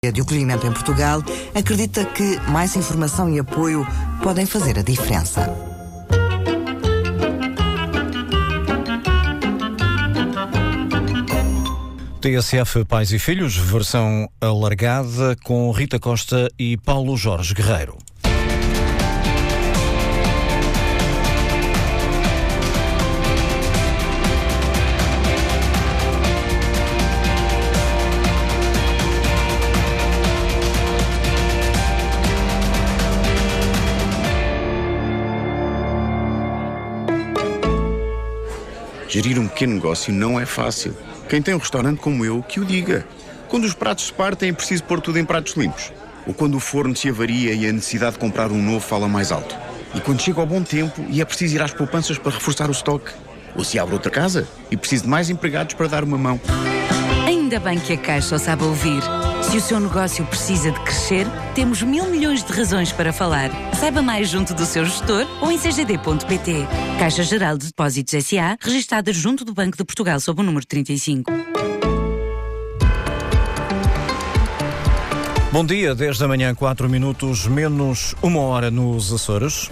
de acolhimento em Portugal acredita que mais informação e apoio podem fazer a diferença. TSF Pais e Filhos, versão alargada com Rita Costa e Paulo Jorge Guerreiro. Gerir um pequeno negócio não é fácil. Quem tem um restaurante como eu, que o diga. Quando os pratos se partem, é preciso pôr tudo em pratos limpos. Ou quando o forno se avaria e a necessidade de comprar um novo fala mais alto. E quando chega ao bom tempo e é preciso ir às poupanças para reforçar o estoque. Ou se abre outra casa e preciso de mais empregados para dar uma mão. Ainda bem que a Caixa o sabe ouvir. Se o seu negócio precisa de crescer, temos 1.000 milhões de razões para falar. Saiba mais junto do seu gestor ou em cgd.pt. Caixa Geral de Depósitos S.A., registada junto do Banco de Portugal sob o número 35. Bom dia, 10 da manhã, 4 minutos, menos 1 hora nos Açores.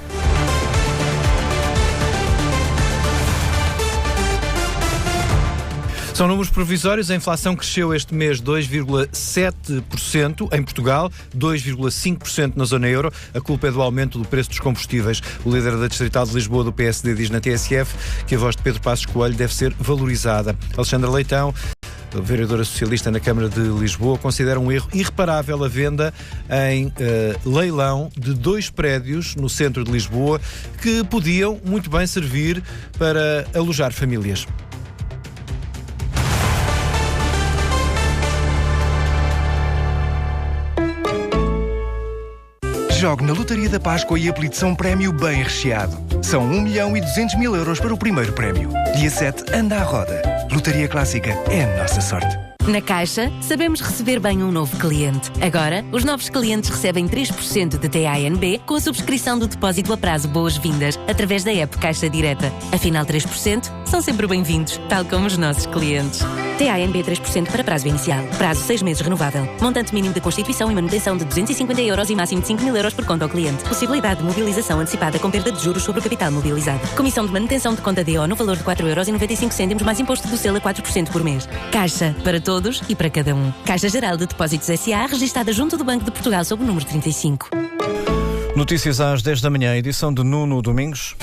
São números provisórios. A inflação cresceu este mês 2,7% em Portugal, 2,5% na zona euro. A culpa é do aumento do preço dos combustíveis. O líder da Distrital de Lisboa do PSD diz na TSF que a voz de Pedro Passos Coelho deve ser valorizada. Alexandra Leitão, vereadora socialista na Câmara de Lisboa, considera um erro irreparável a venda em leilão de 2 prédios no centro de Lisboa que podiam muito bem servir para alojar famílias. Jogue na Lotaria da Páscoa e apelide-se um prémio bem recheado. São 1.200.000 euros para o primeiro prémio. Dia 7, anda à roda. Lotaria Clássica é a nossa sorte. Na Caixa, sabemos receber bem um novo cliente. Agora, os novos clientes recebem 3% de TANB com a subscrição do depósito a prazo Boas-Vindas, através da app Caixa Direta. Afinal, 3% são sempre bem-vindos, tal como os nossos clientes. TANB 3% para prazo inicial. Prazo 6 meses renovável. Montante mínimo de constituição e manutenção de 250 euros e máximo de 5.000 euros por conta ao cliente. Possibilidade de mobilização antecipada com perda de juros sobre o capital mobilizado. Comissão de manutenção de conta DO no valor de 4,95€ mais imposto do selo a 4% por mês. Caixa, para todos e para cada um. Caixa Geral de Depósitos S.A., registada junto do Banco de Portugal sob o número 35. Notícias às 10 da manhã, edição de Nuno Domingos.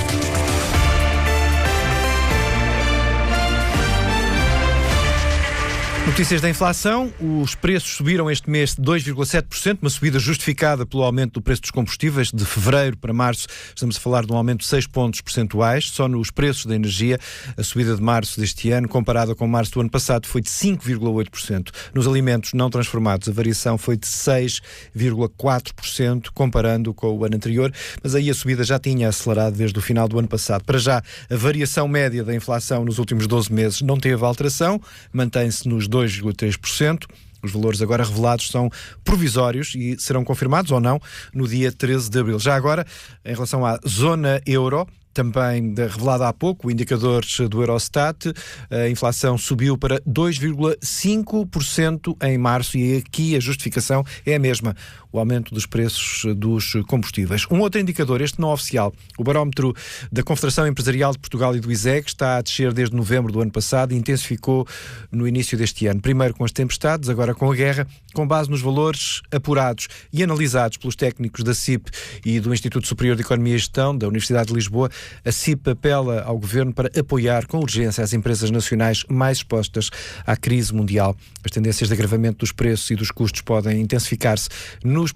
Notícias da inflação. Os preços subiram este mês de 2,7%, uma subida justificada pelo aumento do preço dos combustíveis. De fevereiro para março estamos a falar de um aumento de 6 pontos percentuais. Só nos preços da energia, a subida de março deste ano, comparada com março do ano passado, foi de 5,8%. Nos alimentos não transformados, a variação foi de 6,4%, comparando com o ano anterior, mas aí a subida já tinha acelerado desde o final do ano passado. Para já, a variação média da inflação nos últimos 12 meses não teve alteração, mantém-se nos 2,3%. Os valores agora revelados são provisórios e serão confirmados ou não no dia 13 de abril. Já agora, em relação à zona euro, também revelado há pouco, o indicador do Eurostat, a inflação subiu para 2,5% em março e aqui a justificação é a mesma, o aumento dos preços dos combustíveis. Um outro indicador, este não oficial, o barómetro da Confederação Empresarial de Portugal e do ISEG, está a descer desde novembro do ano passado e intensificou no início deste ano. Primeiro com as tempestades, agora com a guerra, com base nos valores apurados e analisados pelos técnicos da CIP e do Instituto Superior de Economia e Gestão da Universidade de Lisboa. A CIP apela ao Governo para apoiar com urgência as empresas nacionais mais expostas à crise mundial. As tendências de agravamento dos preços e dos custos podem intensificar-se nos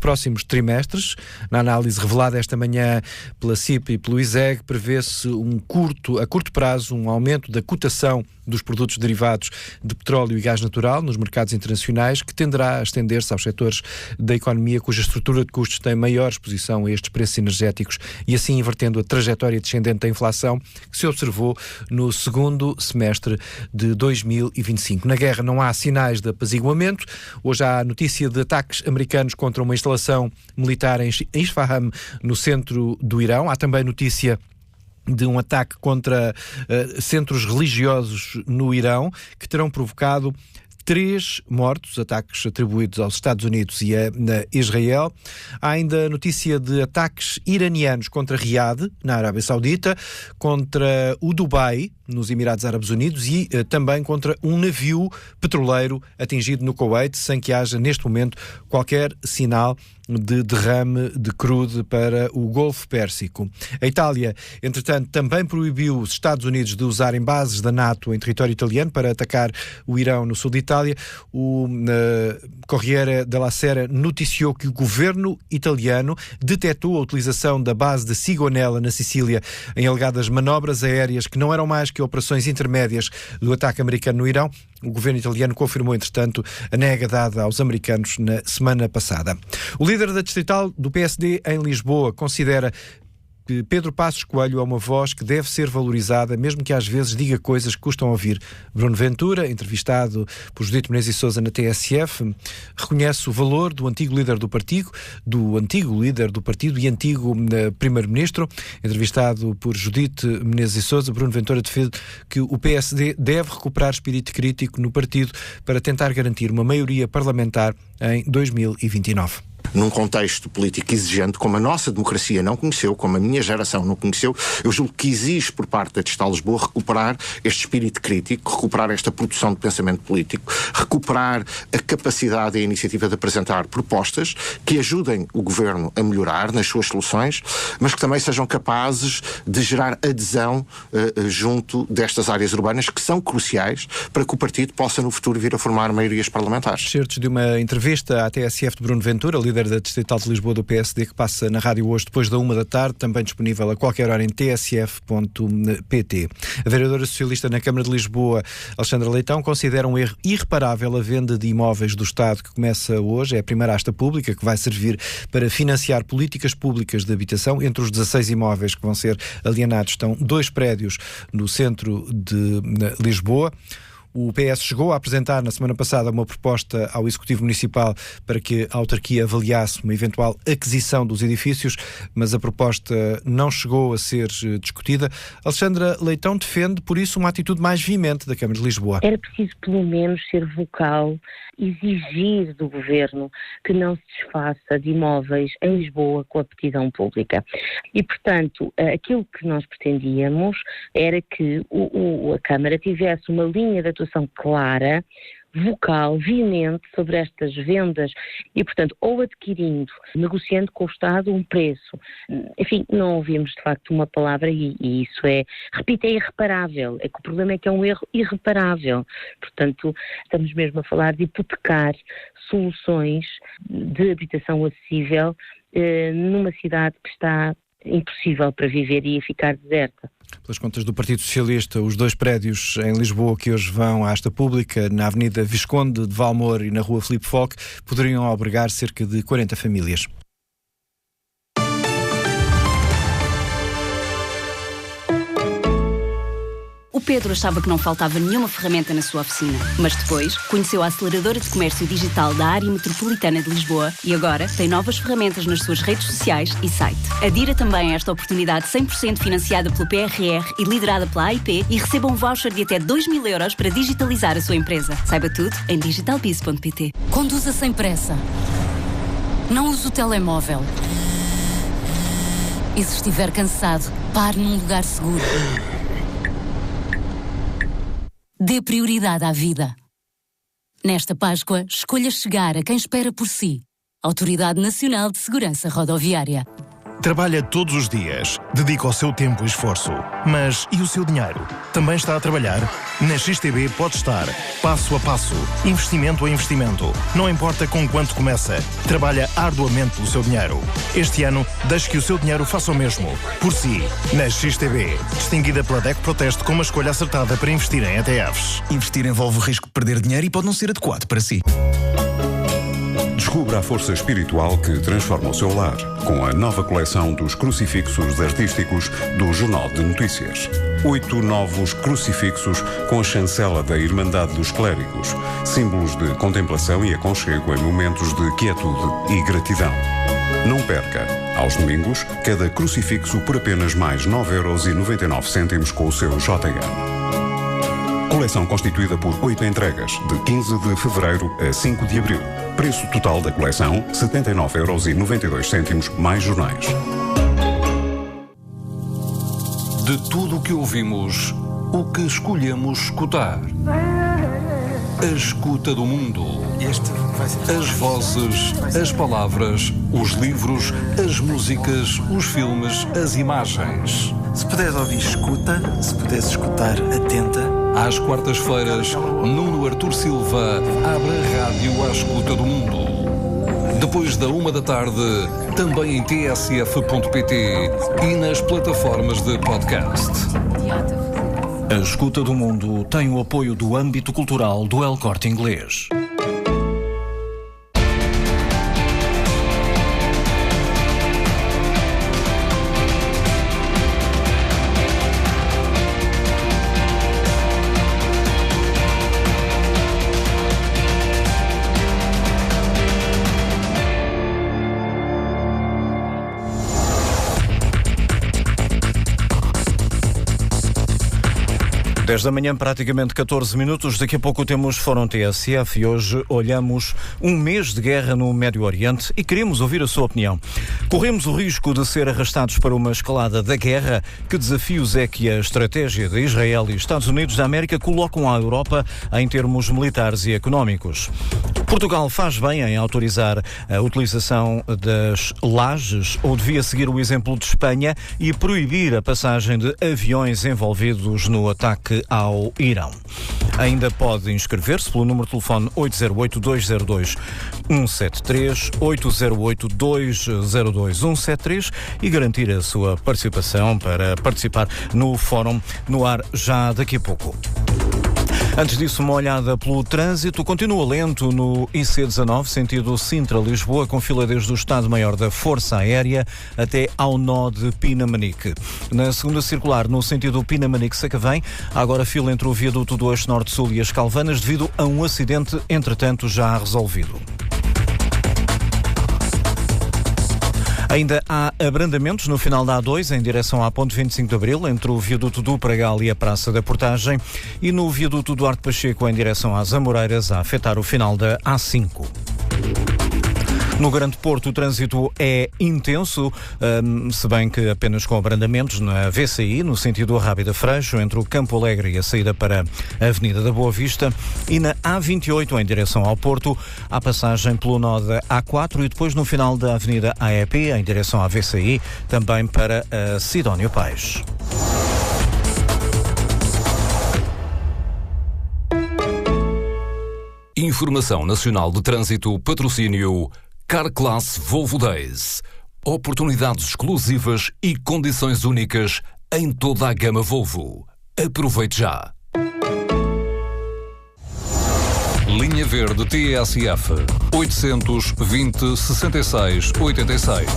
próximos trimestres. Na análise revelada esta manhã pela CIP e pelo ISEG, prevê-se a curto prazo um aumento da cotação dos produtos derivados de petróleo e gás natural nos mercados internacionais, que tenderá a estender-se aos setores da economia cuja estrutura de custos tem maior exposição a estes preços energéticos e assim invertendo a trajetória descendente da inflação que se observou no segundo semestre de 2025. Na guerra não há sinais de apaziguamento. Hoje há notícia de ataques americanos contra uma instalação militar em Isfahan, no centro do Irão. Há também notícia de um ataque contra centros religiosos no Irão, que terão provocado 3 mortos, ataques atribuídos aos Estados Unidos e a Israel. Há ainda notícia de ataques iranianos contra Riad, na Arábia Saudita, contra o Dubai, nos Emirados Árabes Unidos, e também contra um navio petroleiro atingido no Kuwait, sem que haja neste momento qualquer sinal de derrame de crude para o Golfo Pérsico. A Itália, entretanto, também proibiu os Estados Unidos de usarem bases da NATO em território italiano para atacar o Irão no sul de Itália. O Corriere della Sera noticiou que o governo italiano detectou a utilização da base de Sigonella, na Sicília, em alegadas manobras aéreas que não eram mais que operações intermédias do ataque americano no Irão. O governo italiano confirmou, entretanto, a nega dada aos americanos na semana passada. O líder da distrital do PSD em Lisboa considera que Pedro Passos Coelho é uma voz que deve ser valorizada, mesmo que às vezes diga coisas que custam a ouvir. Bruno Ventura, entrevistado por Judite Menezes e Sousa na TSF, reconhece o valor do antigo líder do partido e antigo primeiro-ministro. Entrevistado por Judite Menezes e Sousa, Bruno Ventura defende que o PSD deve recuperar espírito crítico no partido para tentar garantir uma maioria parlamentar em 2029. Num contexto político exigente, como a nossa democracia não conheceu, como a minha geração não conheceu, eu julgo que exige por parte da Distrital de Lisboa recuperar este espírito crítico, recuperar esta produção de pensamento político, recuperar a capacidade e a iniciativa de apresentar propostas que ajudem o Governo a melhorar nas suas soluções, mas que também sejam capazes de gerar adesão junto destas áreas urbanas que são cruciais para que o partido possa no futuro vir a formar maiorias parlamentares. Certos de uma entrevista à TSF de Bruno Ventura, líder da Distrital de Lisboa do PSD, que passa na rádio hoje depois da 1 da tarde, também disponível a qualquer hora em tsf.pt. A vereadora socialista na Câmara de Lisboa, Alexandra Leitão, considera um erro irreparável a venda de imóveis do Estado que começa hoje. É a primeira asta pública que vai servir para financiar políticas públicas de habitação. Entre os 16 imóveis que vão ser alienados estão 2 prédios no centro de Lisboa. O PS chegou a apresentar na semana passada uma proposta ao Executivo Municipal para que a autarquia avaliasse uma eventual aquisição dos edifícios, mas a proposta não chegou a ser discutida. Alexandra Leitão defende, por isso, uma atitude mais veemente da Câmara de Lisboa. Era preciso, pelo menos, ser vocal, exigir do Governo que não se desfaça de imóveis em Lisboa com a aptidão pública. E, portanto, aquilo que nós pretendíamos era que a Câmara tivesse uma linha de atuação clara, vocal, veemente sobre estas vendas e, portanto, ou adquirindo, negociando com o Estado um preço. Enfim, não ouvimos de facto uma palavra e isso é irreparável. É que o problema é que é um erro irreparável. Portanto, estamos mesmo a falar de hipotecar soluções de habitação acessível numa cidade que está impossível para viver e ficar deserta. Pelas contas do Partido Socialista, os 2 prédios em Lisboa que hoje vão à asta pública, na Avenida Visconde de Valmor e na Rua Filipe Foch, poderiam albergar cerca de 40 famílias. O Pedro achava que não faltava nenhuma ferramenta na sua oficina, mas depois conheceu a aceleradora de comércio digital da área metropolitana de Lisboa e agora tem novas ferramentas nas suas redes sociais e site. Adira também a esta oportunidade 100% financiada pelo PRR e liderada pela AIP e receba um voucher de até 2.000 euros para digitalizar a sua empresa. Saiba tudo em digitalbiz.pt. Conduza sem pressa. Não use o telemóvel. E se estiver cansado, pare num lugar seguro. Dê prioridade à vida. Nesta Páscoa, escolha chegar a quem espera por si. Autoridade Nacional de Segurança Rodoviária. Trabalha todos os dias, dedica o seu tempo e esforço. Mas e o seu dinheiro? Também está a trabalhar? Na XTB pode estar, passo a passo, investimento a investimento. Não importa com quanto começa, trabalha arduamente pelo seu dinheiro. Este ano, deixe que o seu dinheiro faça o mesmo, por si, na XTB. Distinguida pela DEC Proteste como uma escolha acertada para investir em ETFs. Investir envolve o risco de perder dinheiro e pode não ser adequado para si. Descubra a força espiritual que transforma o seu lar com a nova coleção dos crucifixos artísticos do Jornal de Notícias. 8 novos crucifixos com a chancela da Irmandade dos Clérigos, símbolos de contemplação e aconchego em momentos de quietude e gratidão. Não perca, aos domingos, cada crucifixo por apenas mais 9,99€ com o seu JN. Coleção constituída por 8 entregas, de 15 de fevereiro a 5 de abril. Preço total da coleção, 79,92€ mais jornais. De tudo o que ouvimos, o que escolhemos escutar? A escuta do mundo. As vozes, as palavras, os livros, as músicas, os filmes, as imagens. Se puderes ouvir, escuta. Se puderes escutar, atenta. Às quartas-feiras, Nuno Artur Silva abre a rádio à escuta do mundo. Depois da 1 da tarde, também em tsf.pt e nas plataformas de podcast. A escuta do mundo tem o apoio do âmbito cultural do El Corte Inglês. Desde a manhã, praticamente 14 minutos. Daqui a pouco temos Fórum TSF e hoje olhamos um mês de guerra no Médio Oriente e queremos ouvir a sua opinião. Corremos o risco de ser arrastados para uma escalada da guerra? Que desafios é que a estratégia de Israel e Estados Unidos da América colocam à Europa em termos militares e económicos? Portugal faz bem em autorizar a utilização das lajes ou devia seguir o exemplo de Espanha e proibir a passagem de aviões envolvidos no ataque ao Irão? Ainda pode inscrever-se pelo número de telefone 808-202-173, 808-202-173 e garantir a sua participação para participar no Fórum no ar já daqui a pouco. Antes disso, uma olhada pelo trânsito. Continua lento no IC19, sentido Sintra-Lisboa, com fila desde o Estado-Maior da Força Aérea até ao nó de Pinamanique. Na segunda circular, no sentido Pinamanique-Sacavém, há agora fila entre o viaduto do Eixo Norte-Sul e as Calvanas, devido a um acidente, entretanto, já resolvido. Ainda há abrandamentos no final da A2 em direção à Ponte 25 de Abril, entre o viaduto do Pragal e a Praça da Portagem, e no viaduto Duarte Pacheco em direção às Amoreiras, a afetar o final da A5. No Grande Porto o trânsito é intenso, se bem que apenas com abrandamentos na VCI, no sentido Rábida-Freixo, entre o Campo Alegre e a saída para a Avenida da Boa Vista, e na A28 em direção ao Porto, a passagem pelo nó da A4 e depois no final da Avenida AEP em direção à VCI, também para a Sidónio Pais. Informação Nacional de Trânsito, patrocínio Carclass Volvo Days. Oportunidades exclusivas e condições únicas em toda a gama Volvo. Aproveite já. Linha Verde TSF 820 66 86.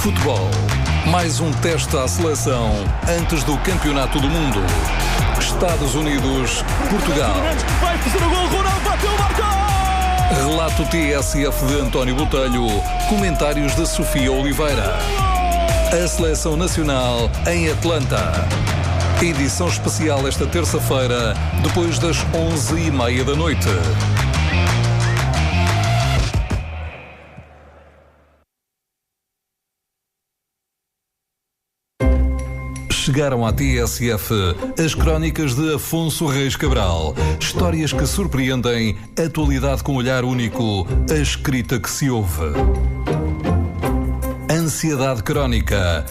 Futebol. Mais um teste à seleção antes do Campeonato do Mundo. Estados Unidos, Portugal. Vai fazer o gol, Ronaldo bateu, marcou! Relato TSF de António Botelho. Comentários de Sofia Oliveira. A Seleção Nacional em Atlanta. Edição especial esta terça-feira, depois das 11h30 da noite. Chegaram à TSF as crónicas de Afonso Reis Cabral. Histórias que surpreendem, atualidade com olhar único, a escrita que se ouve. Ansiedade Crónica.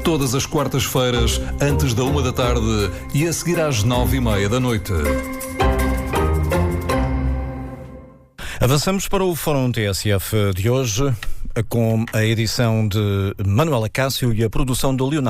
Todas as quartas-feiras, antes da 1 da tarde e a seguir às 9h30 da noite. Avançamos para o Fórum TSF de hoje, com a edição de Manuela Cássio e a produção do Leonardo.